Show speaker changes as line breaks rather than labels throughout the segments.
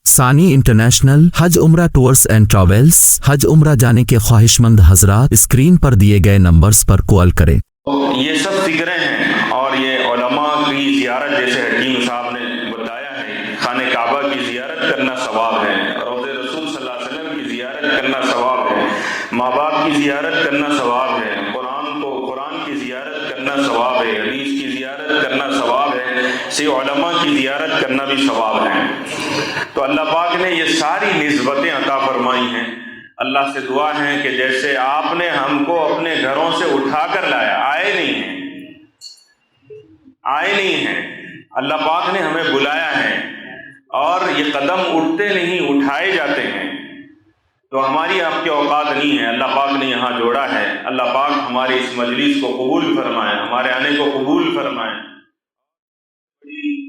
ثانی انٹرنیشنل حج عمرہ tours and travels. حج عمرہ جانے کے خواہش مند حضرات اسکرین پر دیے گئے نمبرز پر کال کریں۔
یہ سب فکریں ہیں اور یہ علماء کی زیارت جیسے حکیم صاحب نے بتایا ہے، خانہ کعبہ کی زیارت کرنا ثواب ہے، روضہ رسول صلی اللہ علیہ وسلم کی زیارت کرنا ثواب ہے، ماں باپ کی زیارت کرنا ثواب ہے، قرآن کی زیارت کرنا ثواب ہے، حدیث کی زیارت کرنا ثواب ہے، علماء کی زیارت کرنا بھی ثواب ہے۔ تو اللہ پاک نے یہ ساری نسبتیں عطا فرمائی ہیں۔ اللہ سے دعا ہے کہ جیسے آپ نے ہم کو اپنے گھروں سے اٹھا کر لایا، آئے نہیں ہیں، اللہ پاک نے ہمیں بلایا ہے اور یہ قدم اٹھتے نہیں اٹھائے جاتے ہیں، تو ہماری آپ کے اوقات نہیں ہے، اللہ پاک نے یہاں جوڑا ہے۔ اللہ پاک ہماری اس مجلس کو قبول فرمائے، ہمارے آنے کو قبول فرمائے۔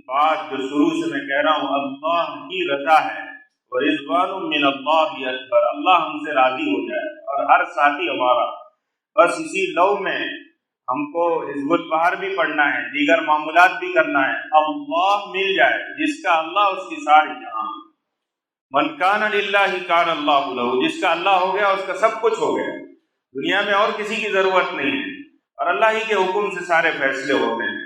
بات جو شروع سے میں کہہ رہا ہوں، اللہ کی رضا ہے، ورضوان من اللہ اکبر، اللہ ہم سے راضی ہو جائے اور ہر ساتھی ہمارا بس اسی لو میں ہم کو حزب البحر بھی پڑھنا ہے، دیگر معمولات بھی کرنا ہے، اللہ مل جائے، جس کا اللہ اس کی ساری جہاں، من کان للہ کان اللہ لہ، جس کا اللہ ہو گیا اس کا سب کچھ ہو گیا، دنیا میں اور کسی کی ضرورت نہیں ہے، اور اللہ ہی کے حکم سے سارے فیصلے ہوتے ہیں۔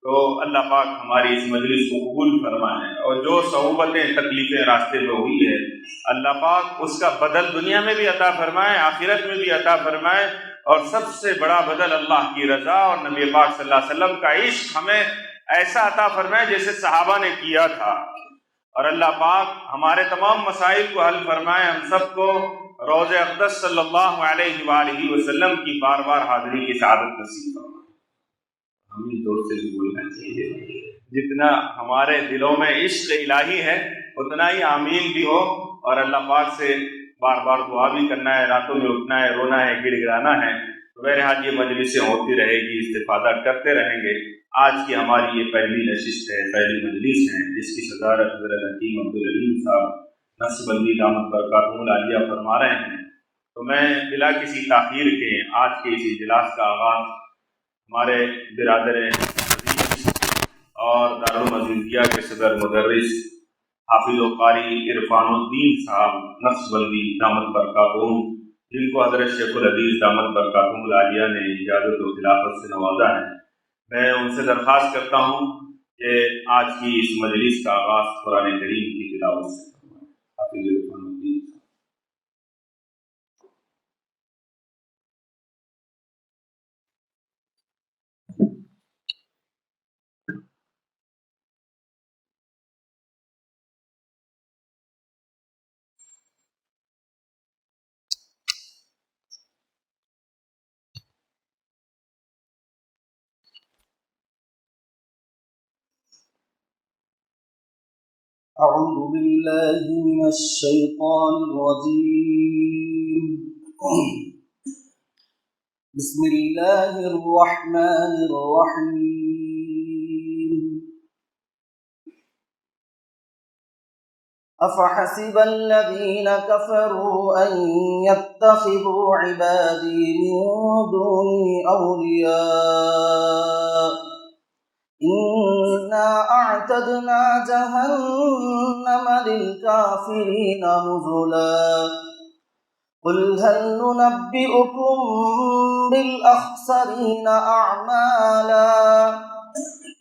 تو اللہ پاک ہماری اس مجلس کو قبول فرمائے، اور جو صعوبتیں تکلیفیں راستے میں ہوئی ہے اللہ پاک اس کا بدل دنیا میں بھی عطا فرمائے، آخرت میں بھی عطا فرمائے، اور سب سے بڑا بدل اللہ کی رضا اور نبی پاک صلی اللہ علیہ وسلم کا عشق ہمیں ایسا عطا فرمائے جیسے صحابہ نے کیا تھا، اور اللہ پاک ہمارے تمام مسائل کو حل فرمائے، ہم سب کو روضہ اقدس صلی اللہ علیہ وآلہ وسلم کی بار بار حاضری کی سعادت نصیب فرمائے۔ ہمیں زور سے بھی بولنا چاہیے، جتنا ہمارے دلوں میں عشق الہی ہے اتنا ہی آمین بھی ہو، اور اللہ پاک سے بار بار دعا بھی کرنا ہے، راتوں میں اٹھنا ہے، رونا ہے، گڑ گڑانا ہے۔ تو بہرحال یہ مجلسیں ہوتی رہے گی، استفادہ کرتے رہیں گے۔ آج کی ہماری یہ پہلی نشست ہے، پہلی مجلس ہے، جس کی صدارت حضرت حکیم عبدالعلیم صاحب نقشبندی دامت برکاتہم العالیہ فرما رہے ہیں۔ تو میں بلا کسی تاخیر کے آج کے اس اجلاس کا آغاز ہمارے برادر عزیز اور دارالعزیزیہ کے صدر مدرس حافظ و قاری عرفان الدین صاحب نقشبندی دامت برکاتہم، جن کو حضرت شیخ الحدیث دامت برکاتہم العالیہ نے اجازت و خلافت سے نوازا ہے، میں ان سے درخواست کرتا ہوں کہ آج کی اس مجلس کا آغاز قرآن کریم کی تلاوت سے فرمائیں۔ حافظ عرفان الدین۔
أعوذ بالله من الشيطان الرجيم، بسم الله الرحمن الرحيم، أفحسب الذين كفروا أن يتخذوا عبادي من دوني أولياء، إنا أعتدنا جهنم للكافرين نزلا، قل هل ننبئكم بالأخسرين أعمالا،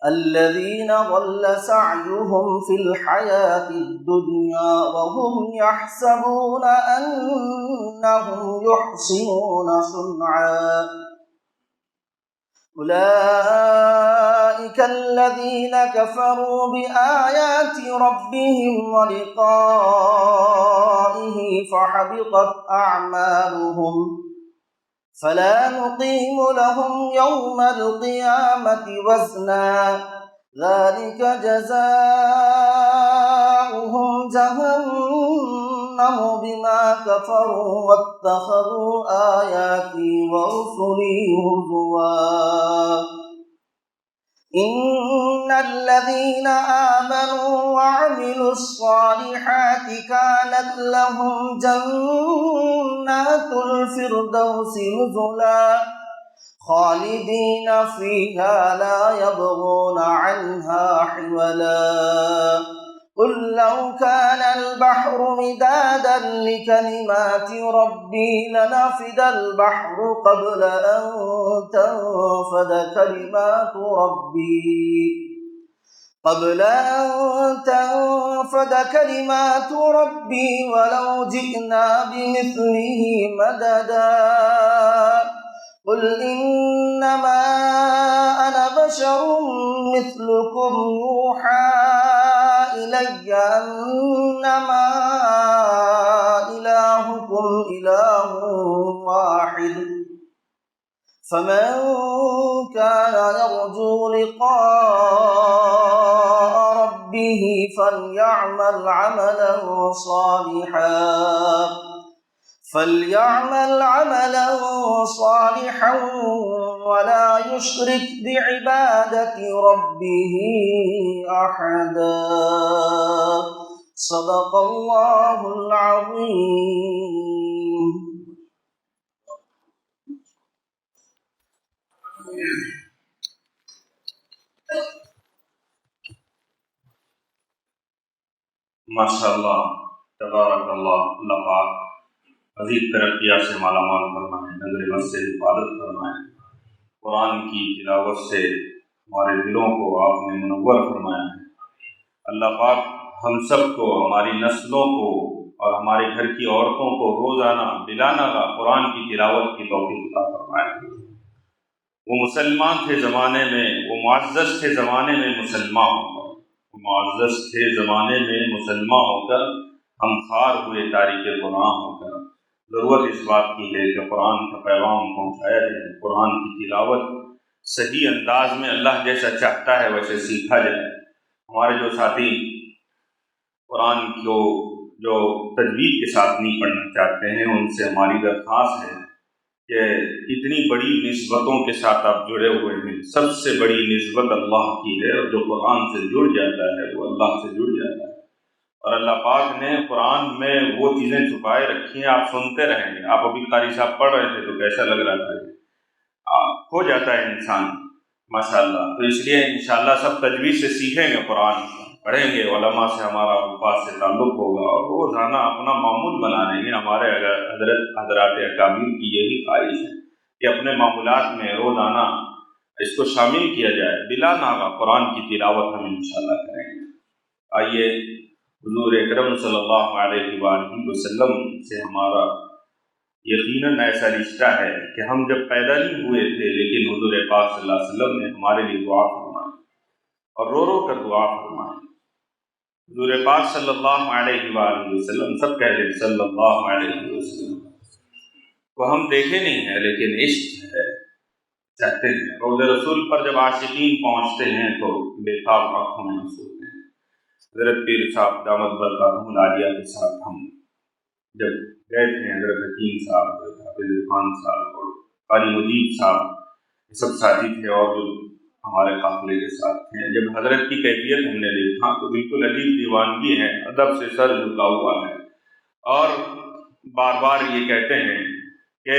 الذين ضل سعيهم في الحياة الدنيا وهم يحسبون أنهم يحسنون صنعا، أولئك الذين كفروا بآيات ربهم ولقائه فحبطت أعمالهم، فلا نقيم لهم يوم القيامة وزنا، ذلك جزاؤهم جهنم بما كفروا واتخذوا آياتي ورسلي هزوا، إن الذين آمنوا وعملوا الصالحات كانت لهم جنات الفردوس نزلا، خالدين فيها لا يبغون عنها حولا، قل لو كان البحر مدادا لكلمات ربي لنفد البحر قبل أن تنفد كلمات ربي ولو جئنا بمثله مددا قل إنما أنا بشر مثلكم يوحى إلي أنما إلهكم إله واحد فمن كان يرجو لقاء ربه فليعمل عملا صالحا ولا يشرك بعبادة ربه أحدا صدق الله العظيم.
ماشاءاللہ، تبارک اللہ، اللہ پاک مزید ترقیات سے مالا مال فرمائے، نظر بد سے حفاظت فرمائے، قرآن کی تلاوت سے ہمارے دلوں کو آپ نے منور فرمایا ہے۔ اللہ پاک ہم سب کو، ہماری نسلوں کو اور ہمارے گھر کی عورتوں کو روزانہ بلا ناغہ قرآن کی تلاوت کی توفیق عطا فرمائے۔ وہ مسلمان تھے زمانے میں، وہ معزز تھے زمانے میں مسلمان ہو کر، وہ معزز تھے زمانے میں مسلمان ہو کر، ہم خوار ہوئے تاریخ قرآن ہو کر۔ ضرورت اس بات کی ہے کہ قرآن کا پیغام پہنچایا جائے، قرآن کی تلاوت صحیح انداز میں اللہ جیسا چاہتا ہے ویسے سیکھا جائے۔ ہمارے جو ساتھی قرآن کو جو تجوید کے ساتھ نہیں پڑھنا چاہتے ہیں، ان سے ہماری درخواست ہے کہ اتنی بڑی نسبتوں کے ساتھ آپ جڑے ہوئے ہیں، سب سے بڑی نسبت اللہ کی ہے، اور جو قرآن سے جڑ جاتا ہے وہ اللہ سے جڑ جاتا ہے۔ اور اللہ پاک نے قرآن میں وہ چیزیں چھپائے رکھی ہیں، آپ سنتے رہیں گے۔ آپ ابھی قاری صاحب پڑھ رہے تھے تو کیسا لگ رہا تھا، کھو جاتا ہے انسان ماشاءاللہ۔ تو اس لیے انشاءاللہ سب تجوید سے سیکھیں گے، قرآن پڑھیں گے، علماء سے ہمارا الفاظ سے تعلق ہوگا، اور روزانہ اپنا معمول بنا لیں گے۔ ہمارے حضرات اکابر کی یہی خواہش ہے کہ اپنے معمولات میں روزانہ اس کو شامل کیا جائے، بلا ناغہ قرآن کی تلاوت ہم انشاءاللہ کریں گے۔ آئیے حضور اکرم صلی اللہ علیہ وآلہ وسلم سے ہمارا یقیناً ایسا رشتہ ہے کہ ہم جب پیدا نہیں ہوئے تھے لیکن حضور پاک صلی اللہ علیہ وسلم نے ہمارے لیے دعا فرمائی اور رو رو کر دعا فرمائی۔ حضور پاک صلی اللہ علیہ وآلہ وسلم، سب کہہ رہے صلی اللہ علیہ وسلم کو ہم دیکھے نہیں ہیں لیکن عشق ہے، چاہتے ہیں۔ روض رسول پر جب عاشقین پہنچتے ہیں تو بے خواب آنکھوں میں آنسو ہوتے ہیں۔ حضرت پیر صاحب دامت برکاتہم العالیہ کے ساتھ ہم جب گئے تھے، حضرت حکیم صاحب، حضرت حافظ خان صاحب اور قاری مجید صاحب، یہ سب ساتھی تھے اور جو ہمارے قافلے کے ساتھ تھے۔ جب حضرت کی کیفیت ہم نے دیکھا تو بالکل عجیب دیوانگی ہے، ادب سے سر جھکا ہوا ہے، اور بار بار یہ کہتے ہیں کہ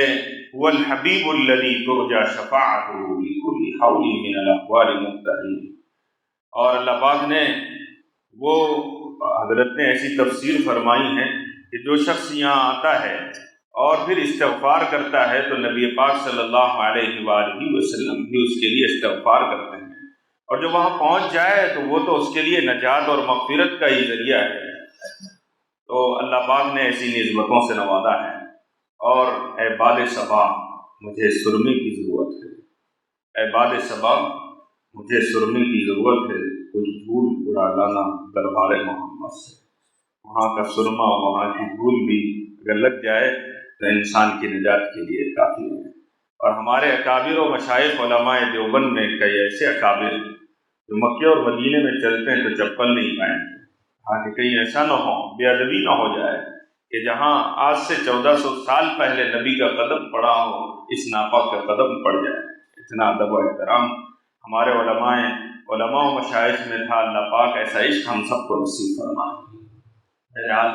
هو الحبیب الذی ترجى شفاعته بكل حول من الاحوال مبتہل۔ اور اللہ پاک نے وہ حضرت نے ایسی تفسیر فرمائی ہے کہ جو شخص یہاں آتا ہے اور پھر استغفار کرتا ہے تو نبی پاک صلی اللہ علیہ وآلہ وسلم بھی اس کے لیے استغفار کرتے ہیں، اور جو وہاں پہنچ جائے تو وہ تو اس کے لیے نجات اور مغفرت کا ہی ذریعہ ہے۔ تو اللہ پاک نے ایسی نسبتوں سے نوازا ہے۔ اور اے باد صبا مجھے سرمے کی ضرورت ہے، اے باد صبا مجھے سرمے کی ضرورت ہے، کچھ دھول اڑا لانا دربار محمد سے۔ وہاں کا سرما، وہاں کی دھول بھی اگر لگ جائے تو انسان کی نجات کے لیے کافی ہے۔ اور ہمارے اکابر و مشائخ علماء دیوبند میں کئی ایسے اکابر جو مکے اور مدینے میں چلتے ہیں تو چپل نہیں پائیں گے، کہ کہیں ایسا نہ ہو، بے ادبی نہ ہو جائے کہ جہاں آج سے 1400 سال پہلے نبی کا قدم پڑا ہو، اس ناپاک کا قدم پڑ جائے۔ اتنا ادب و احترام ہمارے علماء و مشائخ میں تھا۔ اللہ پاک ایسا عشق ہم سب کو نصیب فرمائے۔ بہرحال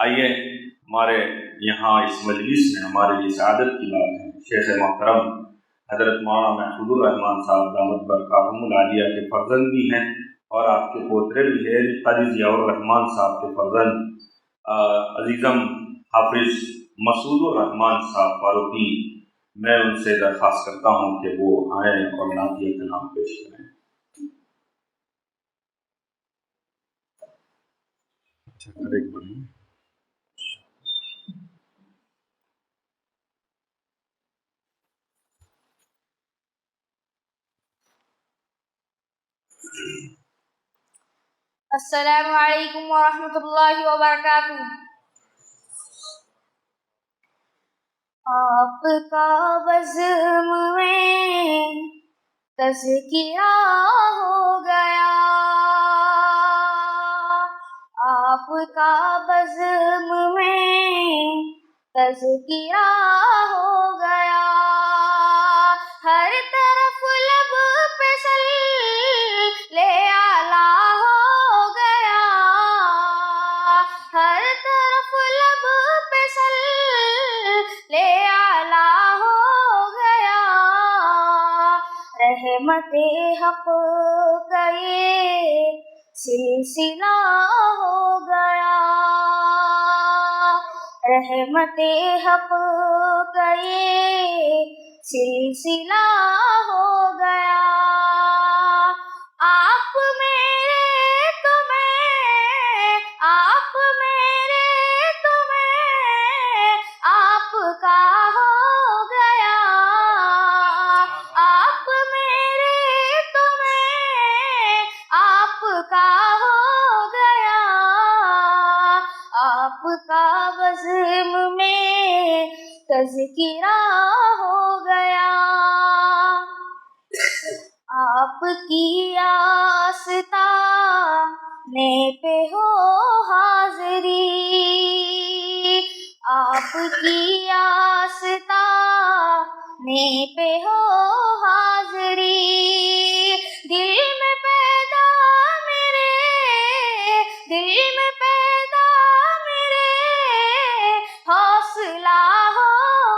آئیے، ہمارے یہاں اس مجلس میں ہمارے لیے سعادت کی بات ہے، شیخ محترم حضرت مولانا محفوظ الرحمان صاحب دامت برکاتہم العالیہ کے فرزند بھی ہیں اور آپ کے پوترے بھی ہیں قاری ضیاء الرحمان صاحب کے فرزند عزیزم حافظ مسعود الرحمان صاحب فاروقی، میں ان سے درخواست کرتا ہوں کہ وہ آئیں اور نعتیہ کلام پیش کریں۔
السلام علیکم ورحمۃ اللہ وبرکاتہ۔ آپ کا بزم میں تذکرہ ہو گیا، آپ کا بزم میں تذکرہ ہو گیا، ہر طرف لب پہ صلی اعلیٰ ہو گیا، ہر طرف لب پہ صلی اعلیٰ ہو گیا، رحمت حق کا یہ سلسلہ ہو گیا، رحمت حق کا یہ سلسلہ ہو گیا، آپ میرے تو میں، آپ میرے تو میں، آپ کا ہو گیا، آپ میرے تو میں، آپ کا ہو گیا، آپ کا بزم میں تذکرہ ہو گیا، آپ کی آستانے پہ ہو حاضری، آپ کی آستانے پہ ہو حاضری، دل میں پیدا میرے، دل میں پیدا میرے حوصلہ ہو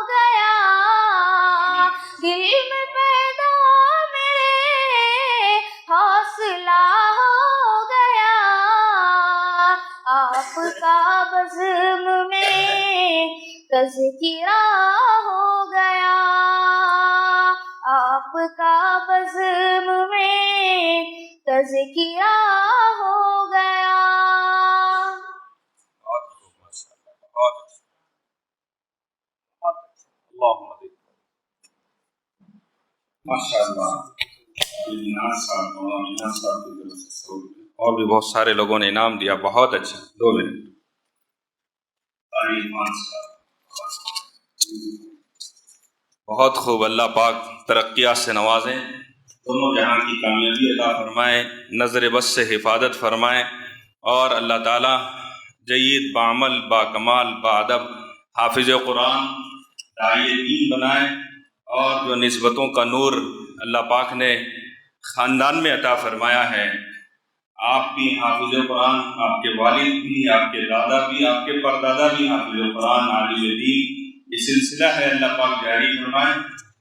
گیا، دل میں پیدا میرے حوصلہ ہو گیا، آپ کا بزم میں تذکرہ ہو گیا، آپ کا بزم میں تذکرہ ہو گیا۔
اور بھی بہت سارے لوگوں نے انعام دیا، بہت اچھا۔ 2 منٹ۔ بہت خوب، اللہ پاک ترقیات سے نوازیں، دونوں جہاں کی کامیابی عطا فرمائے، نظر بس سے حفاظت فرمائے، اور اللہ تعالیٰ جید بعمل با کمال با ادب حافظ قرآن داعی دین بنائے، اور جو نسبتوں کا نور اللہ پاک نے خاندان میں عطا فرمایا ہے، آپ بھی حافظ قرآن، آپ کے والد بھی، آپ کے دادا بھی، آپ کے پردادا بھی حافظ قرآن عالم دین، یہ سلسلہ ہے، اللہ پاک جاری فرمائے۔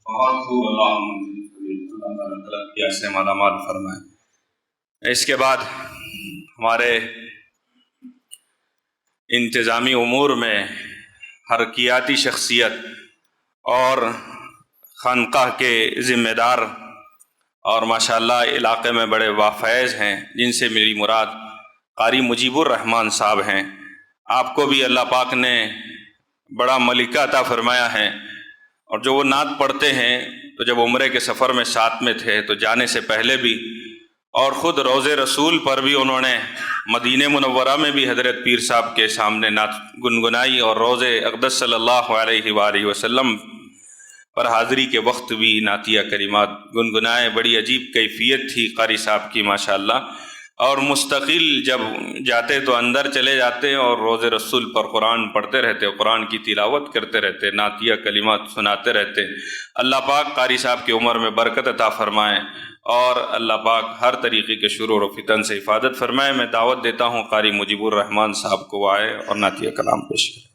بہت خوب، اللہ تعالیٰ ترقیات سے مالا مال فرمائے۔ اس کے بعد ہمارے انتظامی امور میں حرکیاتی شخصیت اور خانقاہ کے ذمہ دار اور ماشاءاللہ علاقے میں بڑے وافیض ہیں، جن سے میری مراد قاری مجیب الرحمان صاحب ہیں۔ آپ کو بھی اللہ پاک نے بڑا ملکہ عطا فرمایا ہے، اور جو وہ نعت پڑھتے ہیں تو جب عمرے کے سفر میں ساتھ میں تھے تو جانے سے پہلے بھی، اور خود روض رسول پر بھی انہوں نے مدینہ منورہ میں بھی حضرت پیر صاحب کے سامنے نعت گنگنائی، اور روض اقدس صلی اللہ علیہ وآلہ وسلم پر حاضری کے وقت بھی نعتیہ کریمات گنگنائے۔ بڑی عجیب کیفیت تھی قاری صاحب کی ماشاءاللہ، اور مستقل جب جاتے تو اندر چلے جاتے اور روض رسول پر قرآن پڑھتے رہتے، قرآن کی تلاوت کرتے رہتے، نعتیہ کلمات سناتے رہتے۔ اللہ پاک قاری صاحب کی عمر میں برکت عطا فرمائے، اور اللہ پاک ہر طریقے کے شرور و فتن سے حفاظت فرمائے۔ میں دعوت دیتا ہوں قاری مجیب الرحمان صاحب کو آئے اور نعتیہ کلام پیش کریں۔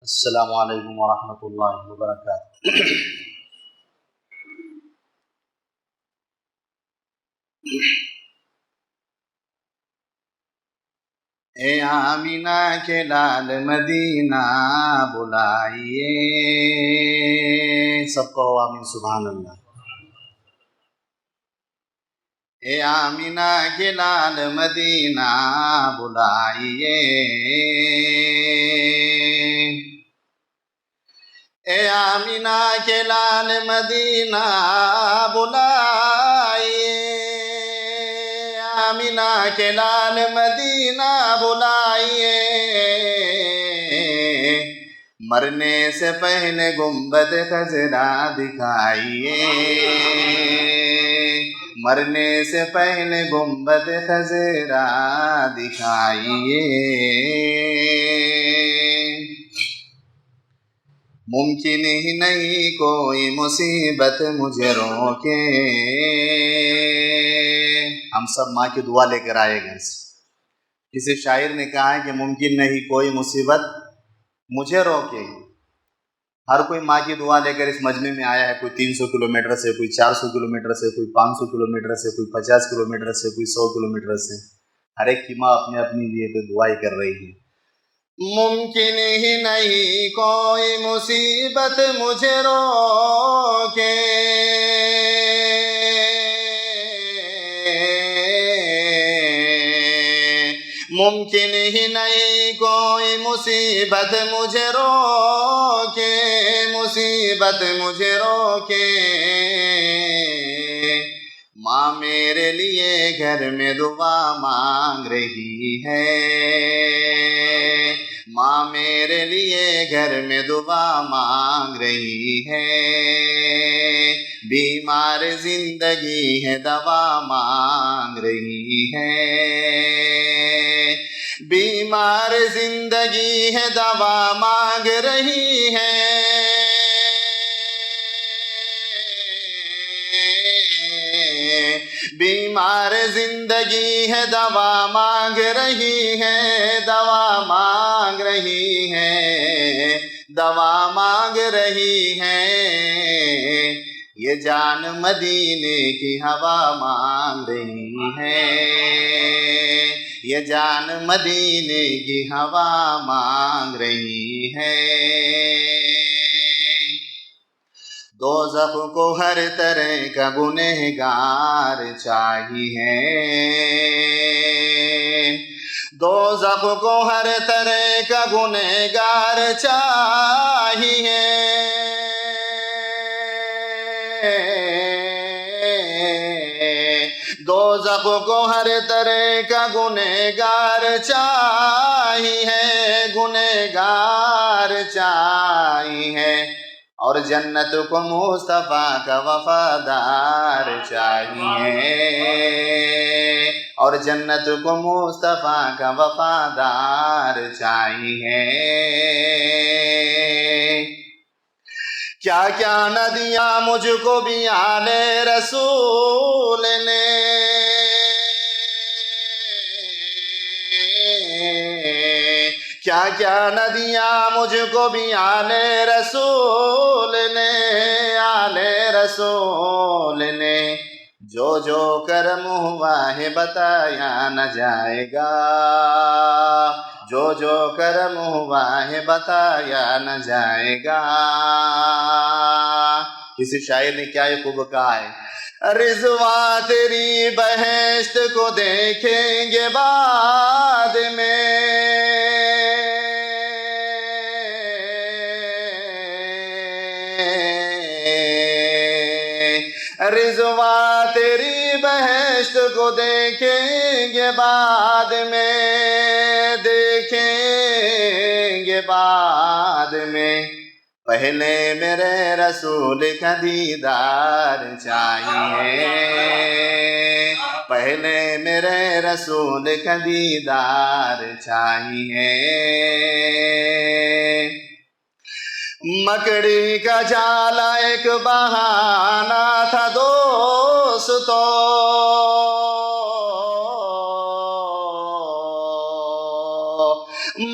السلام علیکم ورحمۃ اللہ وبرکاتہ۔ اے آمینہ کے لال مدینہ بلائیے، سب کو آمین سبحان اللہ۔ اے آمینہ کے لال مدینہ بلائیے، اے آمینہ کے لال مدینہ بلائیے، آمینہ کے لال مدینہ بلائیے، مرنے سے پہلے گنبد خضرا دکھائیے، مرنے سے پہلے گنبد خضرا دکھائیے، ممکن ہی نہیں کوئی مصیبت مجھے روکے۔ ہم سب ماں کی دعا لے کر آئے گھر سے۔ کسی شاعر نے کہا ہے کہ ممکن نہیں کوئی مصیبت مجھے روکے۔ ہر کوئی ماں کی دعا لے کر اس مجمع میں آیا ہے، کوئی 300 کلومیٹر سے، کوئی 400 کلومیٹر سے، کوئی 500 کلومیٹر سے، کوئی 50 کلومیٹر سے، کوئی 100 کلومیٹر سے۔ ہر ایک کی ماں اپنے اپنی لیے تو دعا ہی کر رہی ہے۔ ممکن ہی نہیں کوئی مصیبت مجھے روکے، ممکن ہی نہیں کوئی مصیبت مجھے روکے، مصیبت مجھے روکے، ماں میرے لیے گھر میں دعا مانگ رہی ہے، ماں میرے لیے گھر میں دعا مانگ رہی ہے، بیمار زندگی ہے دوا مانگ رہی ہے، بیمار زندگی ہے دوا مانگ رہی ہے، بیمار زندگی ہے دوا مانگ رہی ہے، دوا مانگ رہی ہے، دوا مانگ رہی ہے، یہ جان مدینے کی ہوا مانگ رہی ہے، یہ جان مدینے کی ہوا مانگ رہی ہے، دوزخ کو ہر طرح کا گنہگار چاہیے، دوزخ کو ہر طرح کا گنہگار چاہیے، دوزخ کو ہر طرح کا گنہگار چاہیے، گنہگار چاہیے، اور جنت کو مصطفیٰ کا وفادار چاہیے، اور جنت کو مصطفیٰ کا وفادار چاہیے، کیا کیا نہ دیا مجھ کو بھی آل رسول نے، کیا کیا نہ دیا مجھ کو بھی آل رسول نے، آل رسول نے، جو جو کرم ہوا ہے بتایا نہ جائے گا، جو جو کرم ہوا ہے بتایا نہ جائے گا۔ کسی شاعر نے کیا یہ خوب کہا ہے، رضوان تیری بہشت کو دیکھیں گے بعد میں، رضوان تیری بہشت کو دیکھیں گے بعد میں، دیکھیں گے بعد میں، پہلے میرے رسول کا دیدار چاہیے، پہلے میرے رسول کا دیدار چاہیے، مکڑی کا جالا ایک بہانہ تھا دوستو،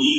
3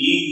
3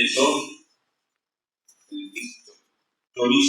124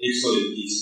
121,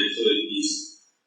121।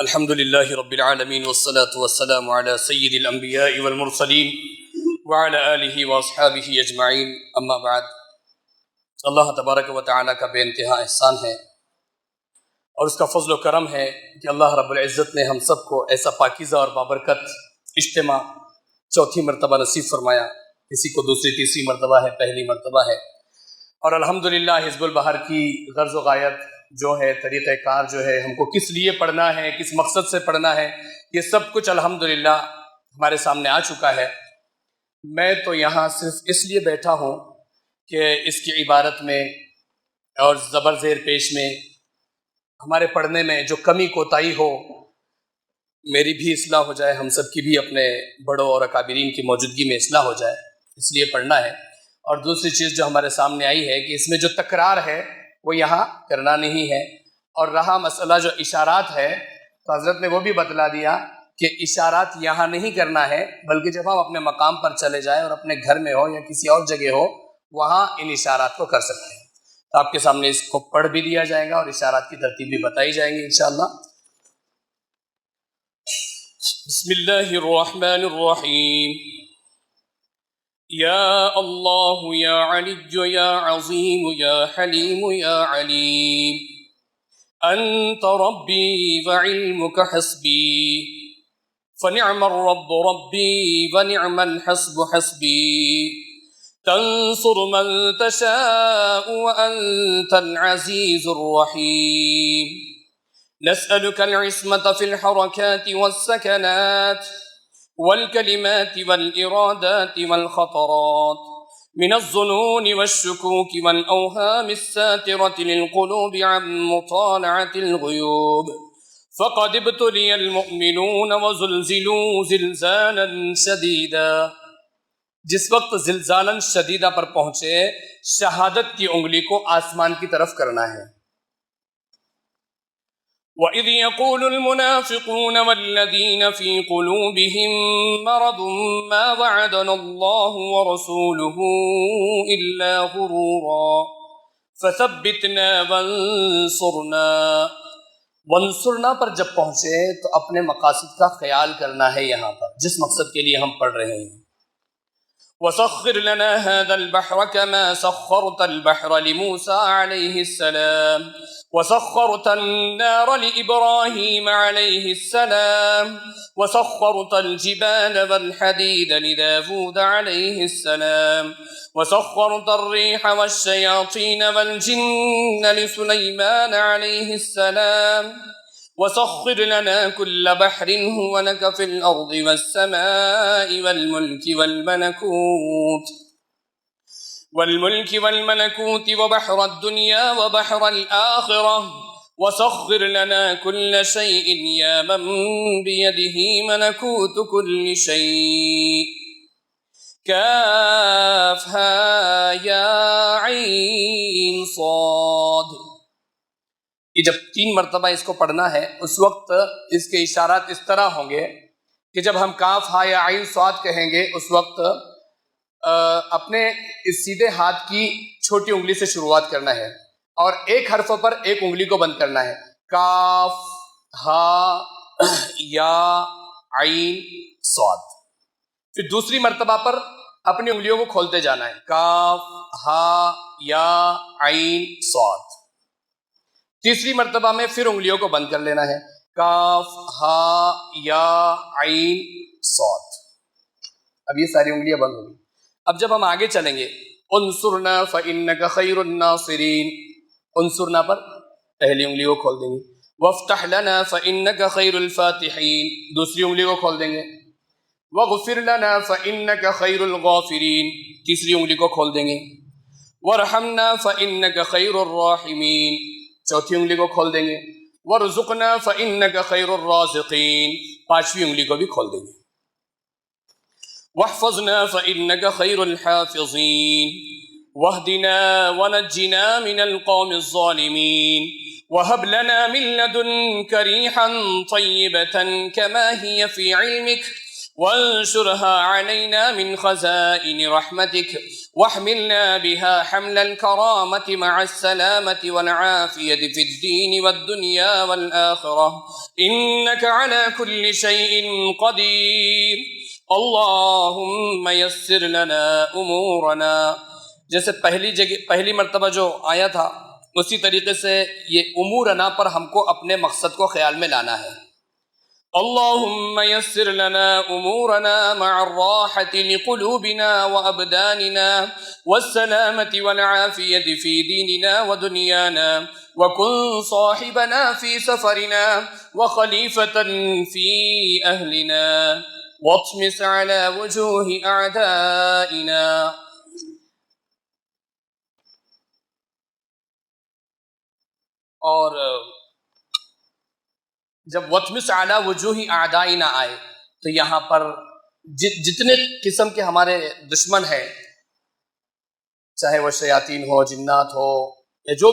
الحمد للہ رب العالمین والصلاة والسلام علی سید الانبیاء والمرسلین وعلی آلہ واصحابہ اجمعین، اما بعد۔ اللہ تبارک و تعالیٰ کا بے انتہا احسان ہے اور اس کا فضل و کرم ہے کہ اللہ رب العزت نے ہم سب کو ایسا پاکیزہ اور بابرکت اجتماع چوتھی مرتبہ نصیب فرمایا، کسی کو دوسری تیسری مرتبہ ہے، پہلی مرتبہ ہے، اور الحمدللہ حزب البحر کی غرض و غایت جو ہے، طریقہ کار جو ہے، ہم کو کس لیے پڑھنا ہے، کس مقصد سے پڑھنا ہے، یہ سب کچھ الحمدللہ ہمارے سامنے آ چکا ہے۔ میں تو یہاں صرف اس لیے بیٹھا ہوں کہ اس کی عبارت میں اور زبر زیر پیش میں ہمارے پڑھنے میں جو کمی کوتاہی ہو، میری بھی اصلاح ہو جائے، ہم سب کی بھی اپنے بڑوں اور اکابرین کی موجودگی میں اصلاح ہو جائے، اس لیے پڑھنا ہے۔ اور دوسری چیز جو ہمارے سامنے آئی ہے کہ اس میں جو تکرار ہے وہ یہاں کرنا نہیں ہے، اور رہا مسئلہ جو اشارات ہے تو حضرت نے وہ بھی بتلا دیا کہ اشارات یہاں نہیں کرنا ہے، بلکہ جب ہم اپنے مقام پر چلے جائیں اور اپنے گھر میں ہو یا کسی اور جگہ ہو، وہاں ان اشارات کو کر سکتے ہیں۔ تو آپ کے سامنے اس کو پڑھ بھی دیا جائے گا اور اشارات کی ترتیب بھی بتائی جائیں گی انشاءاللہ۔ بسم اللہ الرحمن الرحیم۔ یا اللہ یا علی یا عظیم یا حلیم یا علیم، انت ربی وعلمک حسبی، فنعم الرب ربی ونعم الحسب حسبی، تنصر من تشاء وأنت العزيز الرحيم، نسألك العصمة في الحركات والسكنات والكلمات والإرادات والخطرات، من الظنون والشكوك والأوهام الساترة للقلوب عن مطالعة الغيوب، فقد ابتلي المؤمنون وزلزلوا زلزالا شديدا۔ جس وقت زلزالاً شدیدہ پر پہنچے، شہادت کی انگلی کو آسمان کی طرف کرنا ہے۔ وَإِذْ يَقُولُ الْمُنَافِقُونَ وَالَّذِينَ فِي قُلُوبِهِم مَّرَضٌ مَّا وَعَدَنَا اللَّهُ وَرَسُولُهُ إِلَّا غُرُورًا فَثَبِّتْنَا وَانصُرْنَا پر جب پہنچے تو اپنے مقاصد کا خیال کرنا ہے، یہاں پر جس مقصد کے لیے ہم پڑھ رہے ہیں۔ وسخر لنا هذا البحر كما سخرت البحر لموسى عليه السلام، وسخرت النار لإبراهيم عليه السلام، وسخرت الجبال والحديد لداود عليه السلام، وسخرت الريح والشياطين والجن لسليمان عليه السلام، وسخر لنا كل بحر هو لك في الأرض والسماء والملك والملكوت وبحر الدنيا وبحر الآخرة، وسخر لنا كل شيء يا من بيده ملكوت كل شيء، كافها يا عين صاد۔ کہ جب 3 مرتبہ اس کو پڑھنا ہے، اس وقت اس کے اشارات اس طرح ہوں گے کہ جب ہم کاف ہا یا عین صاد کہیں گے، اس وقت اپنے اس سیدھے ہاتھ کی چھوٹی انگلی سے شروعات کرنا ہے اور ایک حرف پر ایک انگلی کو بند کرنا ہے، کاف ہا یا عین صاد۔ پھر دوسری مرتبہ پر اپنی انگلیوں کو کھولتے جانا ہے، کاف ہا یا عین صاد۔ تیسری مرتبہ میں پھر انگلیوں کو بند کر لینا ہے، کاف ہا یا عین صاد۔ اب یہ ساری انگلیاں بند ہوں گی۔ اب جب ہم آگے چلیں گے، انصرنا فإنک خیر الناصرین، انصرنا پر پہلی انگلی کو کھول دیں گے، وافتح لنا فإنک خیر الفاتحین، دوسری انگلی کو کھول دیں گے، واغفر لنا فإنک خیر الغافرین، تیسری انگلی کو کھول دیں گے، وارحمنا فإنک خیر الراحمین، چوتھی انگلی کو کھول دیں گے، وارزقنا فإنک خیر الرازقین، پانچویں انگلی کو بھی کھول دیں گے، واحفظنا فإنک خیر الحافظین، واہدنا ونجنا من القوم الظالمین، وهب لنا من لدنك ريحا طيبة كما هي في علمك، وانشرها علينا من خزائن رحمتك واحملنا بها حمل الكرامة مع السلامة والعافية في الدين والدنيا والآخرة إنك على كل شيء قدير اللهم يسر لنا أمورنا. جیسے پہلی مرتبہ جو آیا تھا اسی طریقے سے یہ امورنا پر ہم کو اپنے مقصد کو خیال میں لانا ہے. اللهم يسر لنا أمورنا مع الراحة لقلوبنا وأبداننا والسلامة والعافية في ديننا ودنيانا وكن صاحبنا في سفرنا وخليفة في أهلنا واطمس على وجوه أعدائنا. اور جب وطمس علی وجوہ اعدائنا آئے تو یہاں پر جتنے قسم کے ہمارے دشمن ہیں، چاہے وہ شیاطین ہو، جنات ہو، یا جو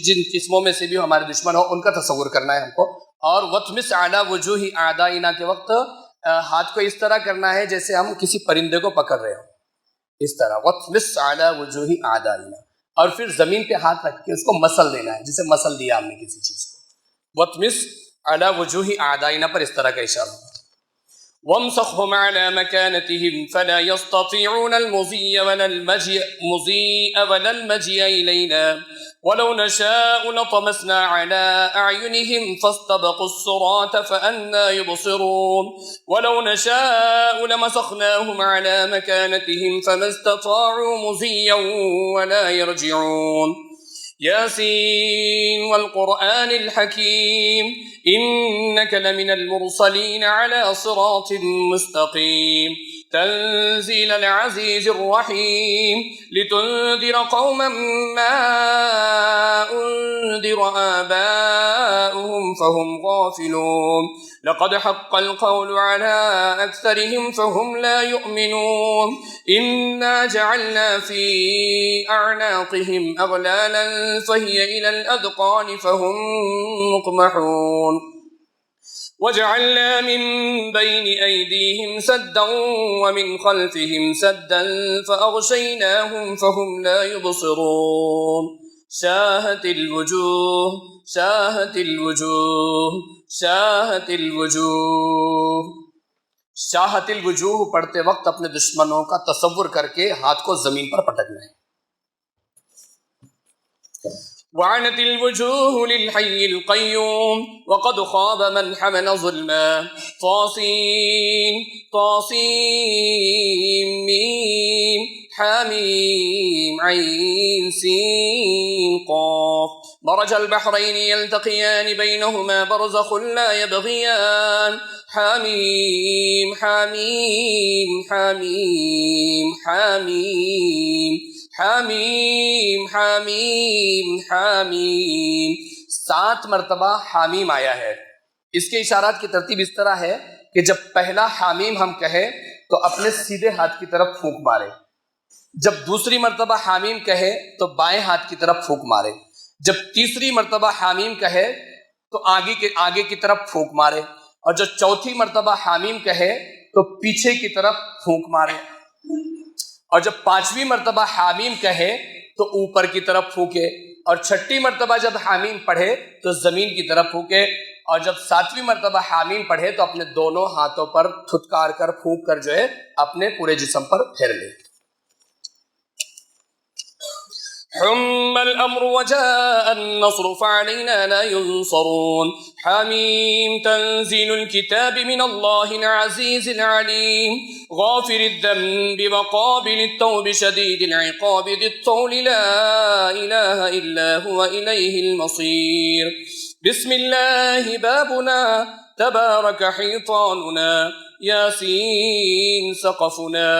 جن قسموں میں سے بھی ہمارے دشمن ہو، ان کا تصور کرنا ہے ہم کو. اور وطمس علی وجوہ اعدائنا کے وقت ہاتھ کو اس طرح کرنا ہے جیسے ہم کسی پرندے کو پکڑ رہے ہوں، اس طرح وطمس علی وجوہ اعدائنا. اور پھر زمین پہ ہاتھ رکھ کے اس کو مسل دینا ہے جسے مسل دیا ہم نے کسی چیز کو. وطمس علی وجوہ اعدائنا پر اس طرح کا اشارہ. وامسخهم على مكانتهم فلا يستطيعون المضي ولا المجيء إلينا ولو نشاء لطمسنا على أعينهم فاستبقوا الصراط فأنى يبصرون ولو نشاء لمسخناهم على مكانتهم فما استطاعوا مضيا ولا يرجعون. ياسين والقرآن الحكيم إنك لمن المرسلين على صراط مستقيم تنزيل العزيز الرحيم لتنذر قوما ما أنذر آباؤهم فهم غافلون لقد حق القول على أكثرهم فهم لا يؤمنون إنا جعلنا في أعناقهم أغلالا فهي إلى الأذقان فهم مقمحون وجعلنا من بين أيديهم سدا ومن خلفهم سدا فأغشيناهم فهم لا يبصرون شاهت الوجوه شاهت الوجوه شاهت الوجوه. شاہت الوجوہ پڑھتے وقت اپنے دشمنوں کا تصور کر کے ہاتھ کو زمین پر پٹکنا ہے. وعنت الوجوه للحي القيوم وقد خاب من حمل ظلما طاسين طاسين ميم حاميم عين سين قاف مرج البحرين يلتقيان بينهما برزخ لا يبغيان حاميم حاميم حاميم حاميم حامیم حامیم حامیم. 7 مرتبہ حامیم آیا ہے. اس کے اشارات کی ترتیب اس طرح ہے کہ جب پہلا حامیم ہم کہیں تو اپنے سیدھے ہاتھ کی طرف پھونک مارے. جب دوسری مرتبہ حامیم کہے تو بائیں ہاتھ کی طرف پھونک مارے. جب تیسری مرتبہ حامیم کہے تو آگے کی طرف پھونک مارے. اور جب چوتھی مرتبہ حامیم کہے تو پیچھے کی طرف پھونک مارے. اور جب 5ویں مرتبہ حامیم کہے تو اوپر کی طرف پھونکے. اور 6ٹھی مرتبہ جب حامیم پڑھے تو زمین کی طرف پھونکے. اور جب 7ویں مرتبہ حامیم پڑھے تو اپنے دونوں ہاتھوں پر تھتکار کر پھونک کر جو ہے اپنے پورے جسم پر پھیر لے. حم الأمر وجاء النصر فعلينا لا ينصرون حميم تنزيل الكتاب من الله العزيز العليم غافر الذنب وقابل التوب شديد العقاب ذي الطول لا إله إلا هو إليه المصير بسم الله بابنا تبارك حيطاننا ياسين سقفنا.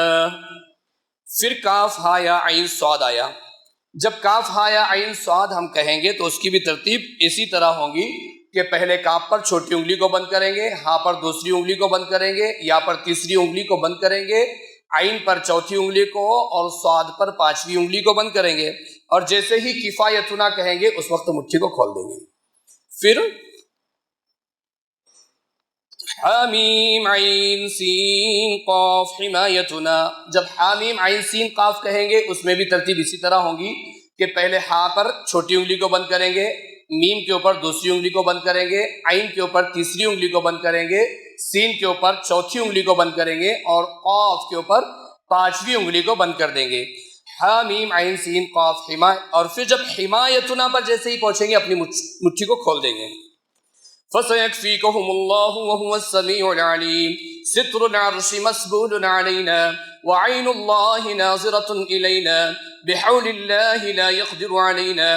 پھر کاف ہا یا عین صاد آیا. جب کاف ہا یا عین صاد ہم کہیں گے تو اس کی بھی ترتیب اسی طرح ہوگی کہ پہلے کاف پر چھوٹی انگلی کو بند کریں گے, ہاں پر دوسری انگلی کو بند کریں گے, یا پر تیسری انگلی کو بند کریں گے, عین پر چوتھی انگلی کو اور صاد پر 5ویں انگلی کو بند کریں گے. اور جیسے ہی کفایتنا کہیں گے اس وقت مٹھی کو کھول دیں گے. پھر حامیم عین سین قاف حمایتنا. جب حامیم عین سین قاف کہیں گے اس میں بھی ترتیب اسی طرح ہوگی کہ پہلے ہا پر چھوٹی انگلی کو بند کریں گے، میم کے اوپر دوسری انگلی کو بند کریں گے، عین کے اوپر تیسری انگلی کو بند کریں گے، سین کے اوپر چوتھی انگلی کو بند کریں گے اور قاف کے اوپر پانچویں انگلی کو بند کر دیں گے. حامیم عین سین قاف اور پھر جب حمایتنا پر جیسے ہی پہنچیں گے اپنی مٹھی کو کھول دیں گے. فَسَيَكْفِيكَهُمُ اللَّهُ وَهُوَ السَّمِيعُ الْعَلِيمُ. سِتْرُ الْعَرْشِ مَسْبُولٌ عَلَيْنَا وَعَيْنُ اللَّهِ نَاظِرَةٌ إِلَيْنَا بِحَوْلِ اللَّهِ لَا يَقْدِرُ عَلَيْنَا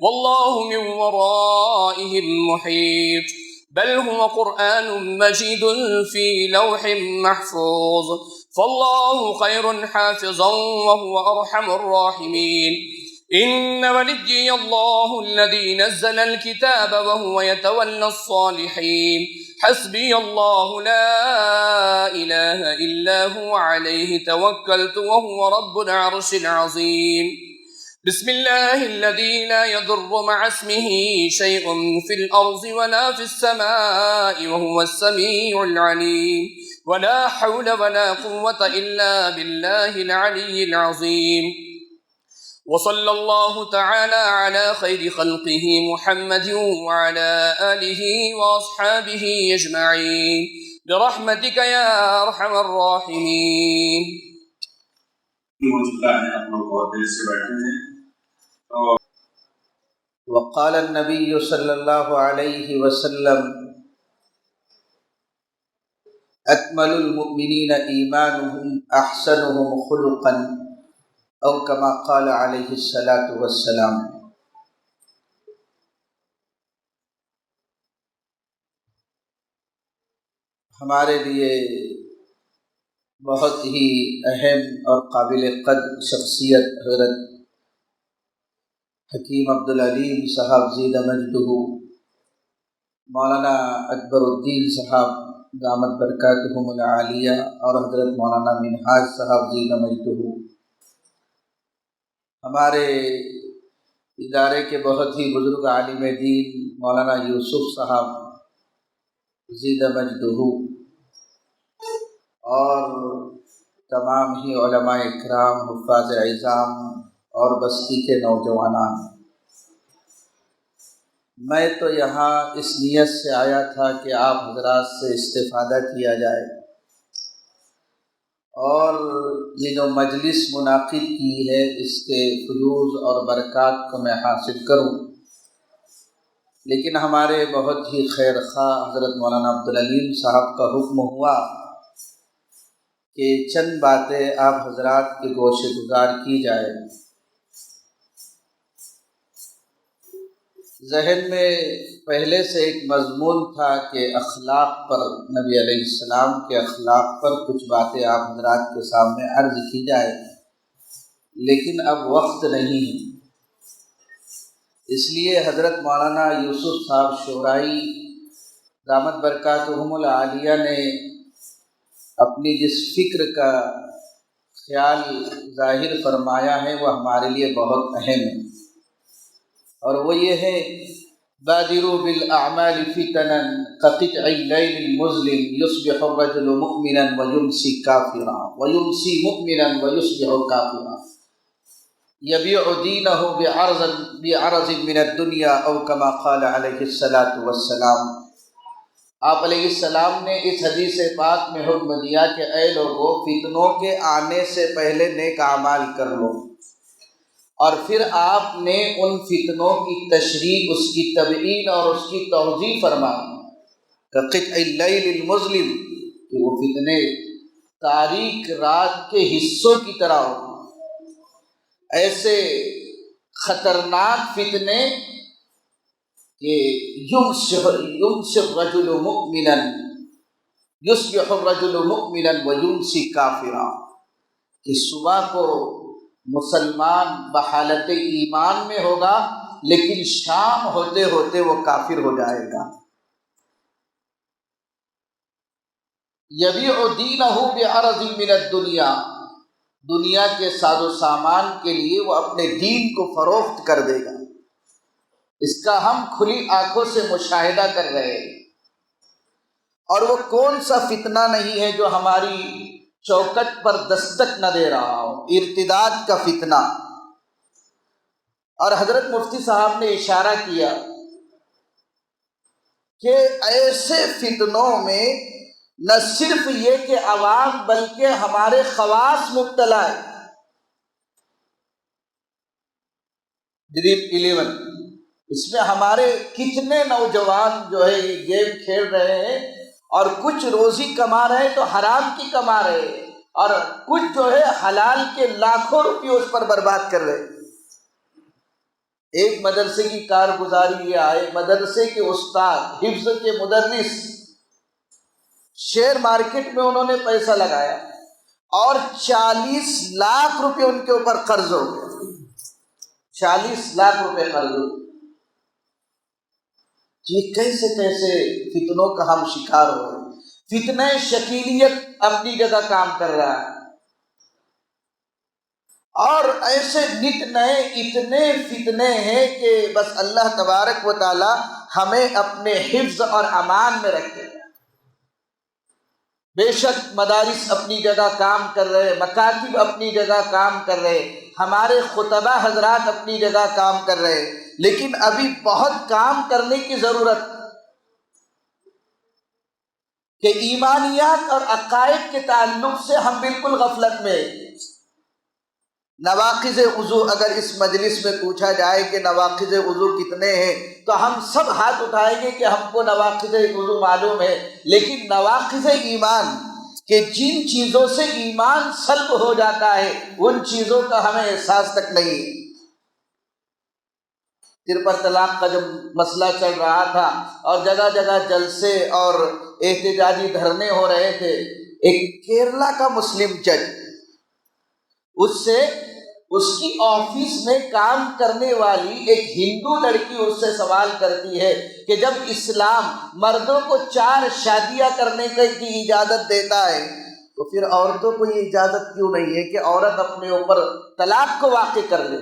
وَاللَّهُ مِنْ وَرَائِهِمْ مُحِيطٌ. بل هو قرآن مجيد في لوح محفوظ فالله خير حافظا وهو أرحم الراحمين. إن وليي الله الذي نزل الكتاب وهو يتولى الصالحين. حسبي الله لا إله إلا هو عليه توكلت وهو رب العرش العظيم. بسم الله الذي لا يضر مع اسمه شيء في الأرض ولا في السماء وهو السميع العليم. ولا حول ولا قوة إلا بالله العلي العظيم. وصلى الله تعالى على خير خلقه محمد وعلى آله وأصحابه أجمعين برحمتك يا أرحم الراحمين.
ہو چکا ہے، آپ لوگ بہت دیر سے بیٹھے ہیں.
وقال النبي صلى الله عليه وسلم أكمل المؤمنين إيمانهم أحسنهم خلقا أو كما قال عليه الصلاة والسلام. ہمارے لیے بہت ہی اہم اور قابل قدر شخصیت حضرت حکیم عبدالعلیم صاحب زید مجدہ، مولانا اکبر الدین صاحب دامت برکاتہم العالیہ اور حضرت مولانا منہاج صاحب زید مجدہ، ہمارے ادارے کے بہت ہی بزرگ عالم دین مولانا یوسف صاحب زید مجدہ اور تمام ہی علماء اکرام، حفاظ عظام اور بستی کے نوجوانان. میں تو یہاں اس نیت سے آیا تھا کہ آپ حضرات سے استفادہ کیا جائے اور یہ جو مجلس منعقد کی ہے اس کے فیوز اور برکات کو میں حاصل کروں. لیکن ہمارے بہت ہی خیر خواہ حضرت مولانا عبدالعلیم صاحب کا حکم ہوا کہ چند باتیں آپ حضرات کے گوش گزار کی جائے. ذہن میں پہلے سے ایک مضمون تھا کہ اخلاق پر، نبی علیہ السلام کے اخلاق پر کچھ باتیں آپ حضرات کے سامنے عرض کی جائے، لیکن اب وقت نہیں ہے. اس لیے حضرت مولانا یوسف صاحب شعرائی دامت برکاتہم العالیہ نے اپنی جس فکر کا خیال ظاہر فرمایا ہے وہ ہمارے لیے بہت اہم ہے، اور وہ یہ ہے: بادروا بالاعمال فتنا كقطع الليل المظلم يصبح الرجل مؤمنا ويمسي كافرا ويمسي مؤمنا ويصبح كافرا يبيع دينه بعرض من الدنيا او كما قال عليه الصلاة والسلام. آپ علیہ السلام نے اس حدیث پاک میں حکم دیا کہ اے لوگو، فتنوں کے آنے سے پہلے نیک اعمال کر لو، اور پھر آپ نے ان فتنوں کی تشریح، اس کی تبیین اور اس کی توضیح فرمائی کہ قطع اللیل المظلم، کہ وہ فتنے تاریک رات کے حصوں کی طرح ہوتے، ایسے خطرناک فتنے کہ یمسی الرجل مؤمنا یصبح الرجل مؤمنا ویمسی کافرا، کہ صبح کو مسلمان بحالت ایمان میں ہوگا لیکن شام ہوتے ہوتے وہ کافر ہو جائے گا. یبیع دینہ بعرض من الدنیا، دنیا کے ساز و سامان کے لیے وہ اپنے دین کو فروخت کر دے گا. اس کا ہم کھلی آنکھوں سے مشاہدہ کر رہے ہیں. اور وہ کون سا فتنہ نہیں ہے جو ہماری چوکٹ پر دستک نہ دے رہا ہو، ارتداد کا فتنہ۔ اور حضرت مفتی صاحب نے اشارہ کیا کہ ایسے فتنوں میں نہ صرف یہ کہ عوام بلکہ ہمارے خواص مبتلا ہے۔ ڈریپ 11 اس میں ہمارے کتنے نوجوان جو ہے یہ گیم کھیل رہے ہیں، اور کچھ روزی کما رہے ہیں تو حرام کی کما رہے ہیں، اور کچھ جو ہے حلال کے لاکھوں روپے اس پر برباد کر رہے ہیں۔ ایک مدرسے کی کارگزاری یہ آئے، مدرسے کے استاد، حفظ کے مدرس، شیئر مارکیٹ میں انہوں نے پیسہ لگایا اور 40 لاکھ روپے ان کے اوپر قرض ہو گیا، 40 لاکھ روپے قرض ہو گیا۔ یہ کیسے کیسے فتنوں کا ہم شکار ہو رہے ہیں۔ فتنہ شکیلیت اپنی جگہ کام کر رہا ہے، اور ایسے نت نئے اتنے فتنے ہیں کہ بس اللہ تبارک و تعالی ہمیں اپنے حفظ اور امان میں رکھے۔ بے شک مدارس اپنی جگہ کام کر رہے، مکاتب اپنی جگہ کام کر رہے، ہمارے خطبہ حضرات اپنی جگہ کام کر رہے، لیکن ابھی بہت کام کرنے کی ضرورت کہ ایمانیات اور عقائد کے تعلق سے ہم بالکل غفلت میں۔ نواقض وضو اگر اس مجلس میں پوچھا جائے کہ نواقض وضو کتنے ہیں تو ہم سب ہاتھ اٹھائیں گے کہ ہم کو نواقض وضو معلوم ہے، لیکن نواقض ایمان کہ جن چیزوں سے ایمان سلب ہو جاتا ہے ان چیزوں کا ہمیں احساس تک نہیں۔ ترپر طلاق کا جب مسئلہ چل رہا تھا اور جگہ جگہ جلسے اور احتجاجی دھرنے ہو رہے تھے، ایک کیرلا کا مسلم جج اس کی آفس میں کام کرنے والی ایک ہندو لڑکی اس سے سوال کرتی ہے کہ جب اسلام مردوں کو 4 شادیاں کرنے کی اجازت دیتا ہے تو پھر عورتوں کو یہ اجازت کیوں نہیں ہے کہ عورت اپنے اوپر طلاق کو واقع کر لے؟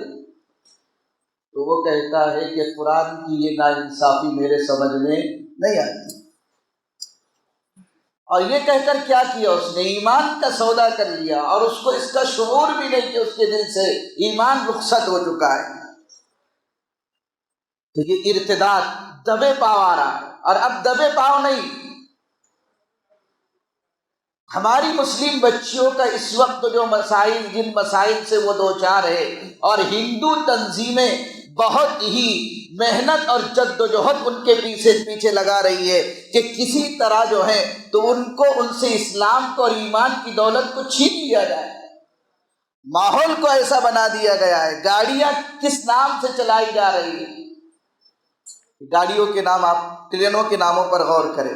تو وہ کہتا ہے کہ قرآن کی یہ ناانصافی میرے سمجھ میں نہیں آتی۔ اور یہ کہہ کر کیا کیا اس نے؟ ایمان کا سودا کر لیا، اور اس کو اس کا شعور بھی نہیں کہ اس کے دل سے ایمان رخصت ہو چکا ہے۔ تو یہ ارتداد دبے پاؤ آ رہا ہے، اور اب دبے پاؤ نہیں، ہماری مسلم بچیوں کا اس وقت جو مسائل، جن مسائل سے وہ دوچار ہے، اور ہندو تنظیمیں بہت ہی محنت اور جد و جہد ان کے پیچھے لگا رہی ہے کہ کسی طرح جو ہے تو ان سے اسلام کو اور ایمان کی دولت کو چھین لیا جائے۔ ماحول کو ایسا بنا دیا گیا ہے۔ گاڑیاں کس نام سے چلائی جا رہی ہیں؟ گاڑیوں کے نام، آپ ٹرینوں کے ناموں پر غور کریں،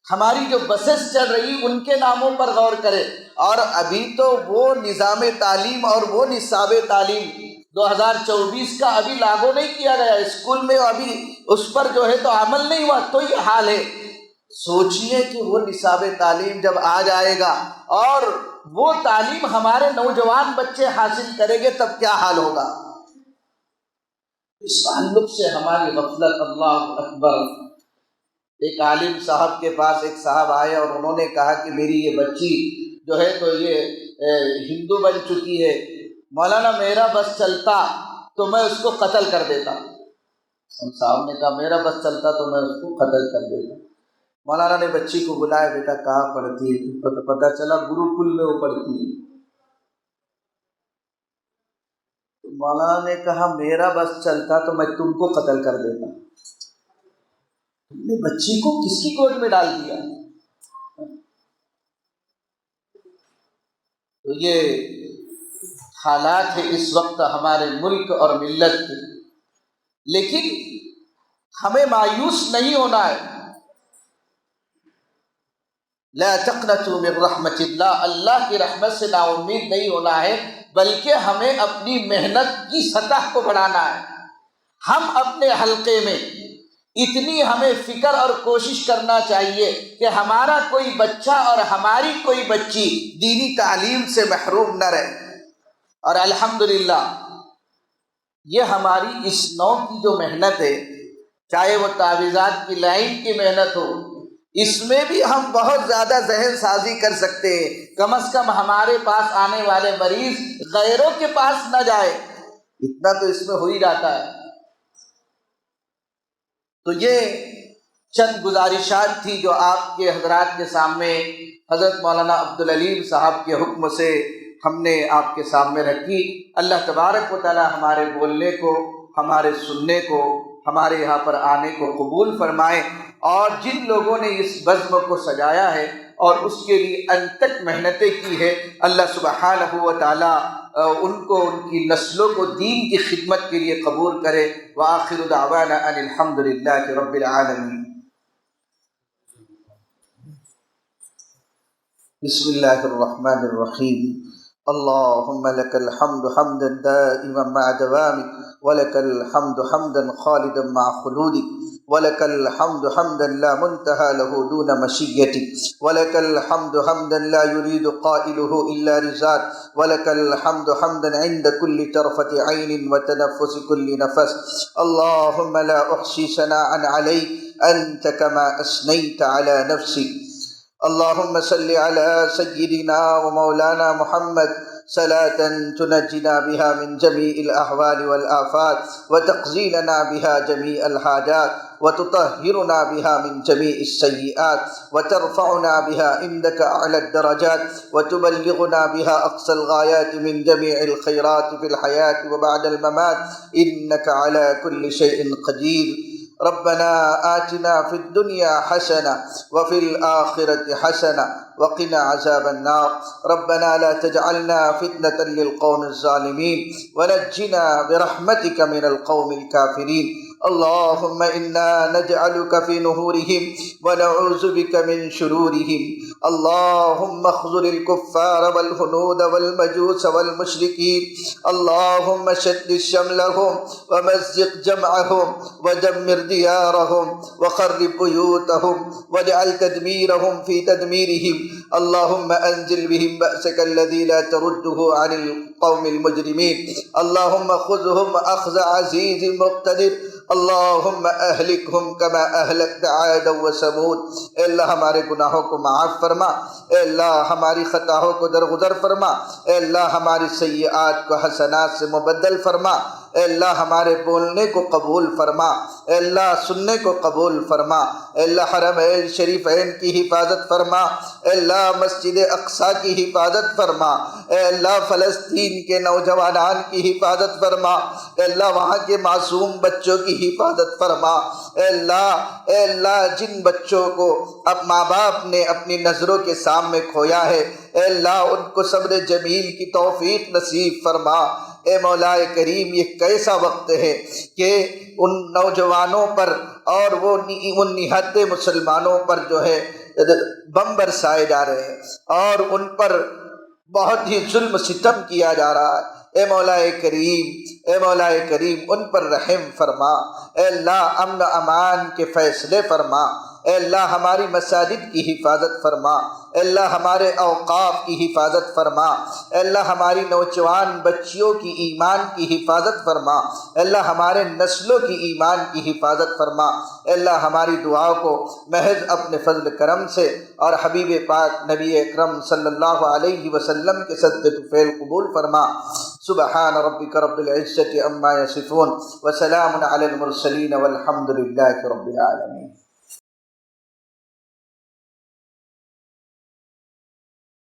ہماری جو بسیں چل رہی ان کے ناموں پر غور کریں، اور ابھی تو وہ نظام تعلیم اور وہ نصاب تعلیم 2024 کا ابھی لاگو نہیں کیا گیا اسکول میں، ابھی اس پر جو ہے تو عمل نہیں ہوا، تو یہ حال ہے۔ سوچئے کہ وہ نصاب تعلیم جب آ جائے گا اور وہ تعلیم ہمارے نوجوان بچے حاصل کریں گے تب کیا حال ہوگا۔ اس تعلق سے ہماری غفلت، اللہ اکبر۔ ایک عالم صاحب کے پاس ایک صاحب آئے اور انہوں نے کہا کہ میری یہ بچی جو ہے تو یہ ہندو بن چکی ہے، مولانا میرا بس چلتا تو میں اس کو قتل کر دیتا۔ صاحب نے کہا میرا بس چلتا تو میں اس کو قتل کر دیتا۔ مولانا نے بچی کو بلایا، بیٹا کہاں پڑھتی ہے؟ پتہ چلا گروکل میں وہ پڑھتی ہے۔ مولانا نے کہا میرا بس چلتا تو میں تم کو قتل کر دیتا۔ تم نے بچی کو کس کی گود میں ڈال دیا؟ تو یہ حالات ہے اس وقت ہمارے ملک اور ملت کے، لیکن ہمیں مایوس نہیں ہونا ہے۔ لا تقنطوا من رحمت اللہ، اللہ کی رحمت سے نا امید نہیں ہونا ہے، بلکہ ہمیں اپنی محنت کی سطح کو بڑھانا ہے۔ ہم اپنے حلقے میں اتنی ہمیں فکر اور کوشش کرنا چاہیے کہ ہمارا کوئی بچہ اور ہماری کوئی بچی دینی تعلیم سے محروم نہ رہے۔ اور الحمدللہ یہ ہماری اس نو کی جو محنت ہے، چاہے وہ تعویذات کی لائن کی محنت ہو، اس میں بھی ہم بہت زیادہ ذہن سازی کر سکتے ہیں، کم از کم ہمارے پاس آنے والے مریض غیروں کے پاس نہ جائے، اتنا تو اس میں ہو ہی جاتا ہے۔ تو یہ چند گزارشات تھی جو آپ کے حضرات کے سامنے حضرت مولانا عبدالعلیم صاحب کے حکم سے ہم نے آپ کے سامنے رکھی۔ اللہ تبارک و تعالی ہمارے بولنے کو، ہمارے سننے کو، ہمارے یہاں پر آنے کو قبول فرمائے، اور جن لوگوں نے اس بزم کو سجایا ہے اور اس کے لیے انتک محنتیں کی ہے، اللہ سبحانہ و تعالی ان کو، ان کی نسلوں کو دین کی خدمت کے لیے قبول کرے۔ وآخر دعوانا ان الحمد للہ رب العالمین۔ بسم اللہ الرحمن الرحیم۔ اللہم لک الحمد حمدا دائما مع دوامک، ولک الحمد حمدا خالدا مع خلودک، ولک الحمد حمدا لا منتہى له دون مشیتک، ولک الحمد حمدا لا يريد قائله الا رضاک، ولک الحمد حمدا عند كل طرفة عین وتنفس كل نفس۔ اللہم لا احصی ثناء علیک انت کما اثنیت علی نفسک۔ اللہم صلی علی سیدنا و مولانا محمد صلاة تنجنا بها من جميع الأحوال والآفات، وتقضي لنا بها جميع الحاجات، وتطهرنا بها من جميع السيئات، وترفعنا بها عندك أعلى الدرجات، وتبلغنا بها أقصى الغايات من جميع الخيرات في الحياة وبعد الممات، إنك على كل شيء قدير۔ ربنا آتنا في الدنيا حسنة وفي الآخرة حسنة وقنا عذاب النار۔ ربنا لا تجعلنا فتنة للقوم الظالمين ونجنا برحمتك من القوم الكافرين۔ اللهم إنا نجعلك في نهورهم ونعوذ بك من شرورهم۔ اللهم اخذل الكفار والهنود والمجوس والمشركين، اللهم شتت شملهم ومزق جمعهم ودمر ديارهم وخرب بيوتهم واجعل تدميرهم في تدميرهم۔ اللهم انزل بهم بأسك الذي لا ترده عن القوم المجرمين۔ اللهم خذهم أخذ عزيز مقتدر۔ اللہم اہلکہم کما اہلکت عادا وثمود۔ اے اللہ ہمارے گناہوں کو معاف فرما، اے اللہ ہماری خطاؤں کو درگزر فرما، اے اللہ ہماری سیئات کو حسنات سے مبدل فرما، اے اللہ ہمارے بولنے کو قبول فرما، اے اللہ سننے کو قبول فرما، اے اللہ حرمین شریفین کی حفاظت فرما، اے اللہ مسجد اقصی کی حفاظت فرما، اے اللہ فلسطین کے نوجوانان کی حفاظت فرما، اے اللہ وہاں کے معصوم بچوں کی حفاظت فرما، اے اللہ جن بچوں کو اب ماں باپ نے اپنی نظروں کے سامنے کھویا ہے، اے اللہ ان کو صبر جمیل کی توفیق نصیب فرما۔ اے مولا کریم، یہ کیسا وقت ہے کہ ان نوجوانوں پر اور وہ ان نہتے مسلمانوں پر جو ہے بم برسائے جا رہے ہیں اور ان پر بہت ہی ظلم ستم کیا جا رہا ہے۔ اے مولا کریم، اے مولا کریم ان پر رحم فرما، اے اللہ امن امان کے فیصلے فرما، اے اللہ ہماری مساجد کی حفاظت فرما، اے اللہ ہمارے اوقاف کی حفاظت فرما، اے اللہ ہماری نوجوان بچیوں کی ایمان کی حفاظت فرما، اے اللہ ہمارے نسلوں کی ایمان کی حفاظت فرما، اے اللہ ہماری دعاؤں کو محض اپنے فضل کرم سے اور حبیب پاک نبی اکرم صلی اللہ علیہ وسلم کے صدقے طفیل قبول فرما۔ سبحان ربک رب العزة عما یصفون وسلام علی المرسلین والحمد للہ رب العالمین۔